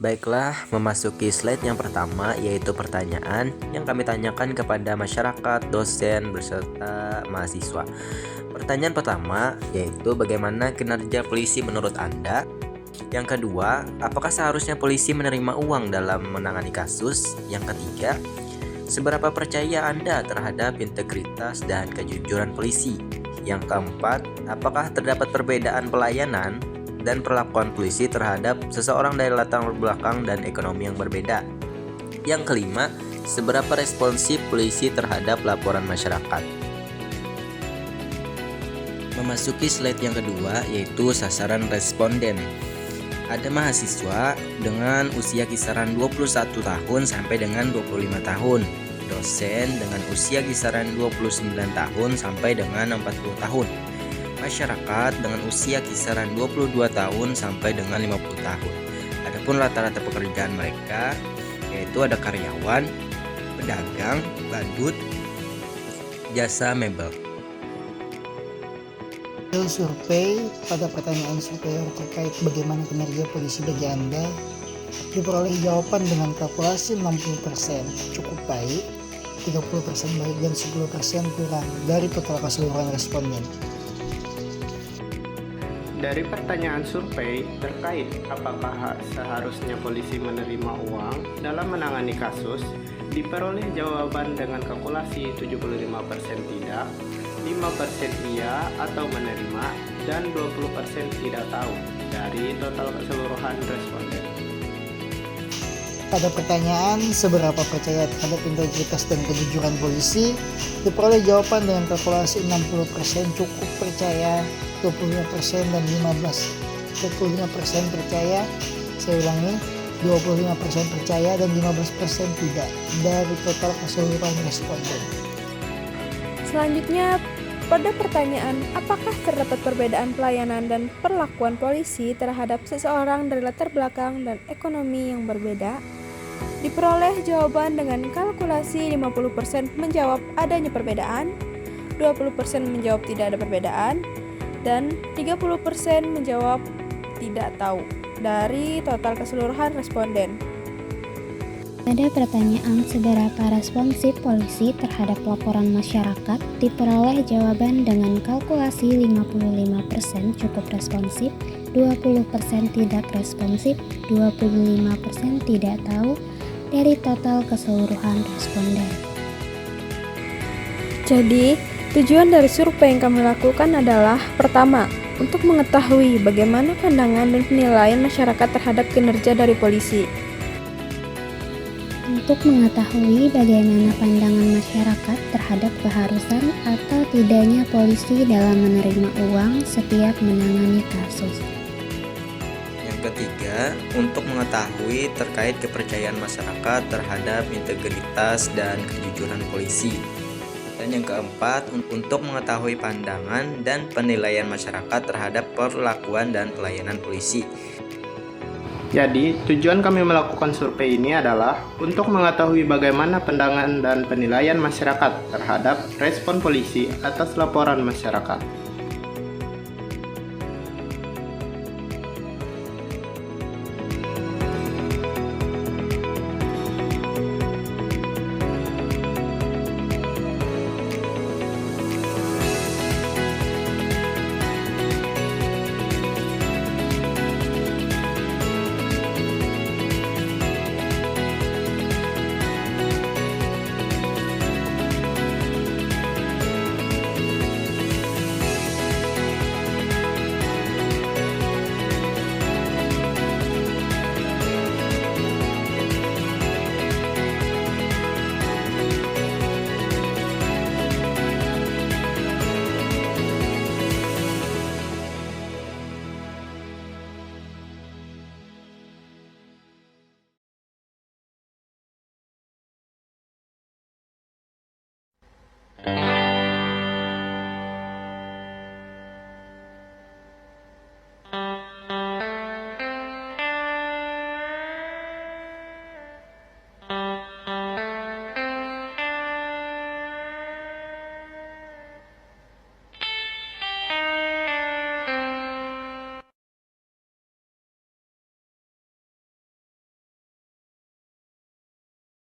Baiklah, memasuki slide yang pertama yaitu pertanyaan yang kami tanyakan kepada masyarakat, dosen, beserta mahasiswa. Pertanyaan pertama yaitu bagaimana kinerja polisi menurut Anda? Yang kedua, apakah seharusnya polisi menerima uang dalam menangani kasus? Yang ketiga, seberapa percaya Anda terhadap integritas dan kejujuran polisi? Yang keempat, apakah terdapat perbedaan pelayanan dan perlakuan polisi terhadap seseorang dari latar belakang dan ekonomi yang berbeda? Yang kelima, seberapa responsif polisi terhadap laporan masyarakat? Memasuki slide yang kedua yaitu sasaran responden. Ada mahasiswa dengan usia kisaran 21 tahun sampai dengan 25 tahun. Dosen dengan usia kisaran 29 tahun sampai dengan 40 tahun. Masyarakat dengan usia kisaran 22 tahun sampai dengan 50 tahun. Adapun rata-rata pekerjaan mereka yaitu ada karyawan, pedagang, badut, jasa mebel. Hasil survei pada pertanyaan survei terkait bagaimana kinerja polisi bagi Anda diperoleh jawaban dengan kalkulasi 60% cukup baik, 30% baik, dan 10% kurang dari total keseluruhan responden. Dari pertanyaan survei terkait apakah seharusnya polisi menerima uang dalam menangani kasus, diperoleh jawaban dengan kalkulasi 75% tidak, 5% iya atau menerima, dan 20% tidak tahu dari total keseluruhan responden. Pada pertanyaan seberapa percaya terhadap integritas dan kejujuran polisi, diperoleh jawaban dengan kalkulasi 60% cukup percaya, 25% dan 25% percaya. Saya ulangi, 25% percaya dan 15% tidak dari total keseluruhan responden. Selanjutnya, pada pertanyaan apakah terdapat perbedaan pelayanan dan perlakuan polisi terhadap seseorang dari latar belakang dan ekonomi yang berbeda, diperoleh jawaban dengan kalkulasi 50% menjawab adanya perbedaan, 20% menjawab tidak ada perbedaan, dan 30% menjawab tidak tahu dari total keseluruhan responden. Pada pertanyaan seberapa responsif polisi terhadap laporan masyarakat, diperoleh jawaban dengan kalkulasi 55% cukup responsif, 20% tidak responsif, 25% tidak tahu dari total keseluruhan responden. Jadi, tujuan dari survei yang kami lakukan adalah pertama, untuk mengetahui bagaimana pandangan dan penilaian masyarakat terhadap kinerja dari polisi. Untuk mengetahui bagaimana pandangan masyarakat terhadap keharusan atau tidaknya polisi dalam menerima uang setiap menangani kasus. Yang ketiga, untuk mengetahui terkait kepercayaan masyarakat terhadap integritas dan kejujuran polisi. Dan yang keempat, untuk mengetahui pandangan dan penilaian masyarakat terhadap perlakuan dan pelayanan polisi. Jadi, tujuan kami melakukan survei ini adalah untuk mengetahui bagaimana pandangan dan penilaian masyarakat terhadap respon polisi atas laporan masyarakat.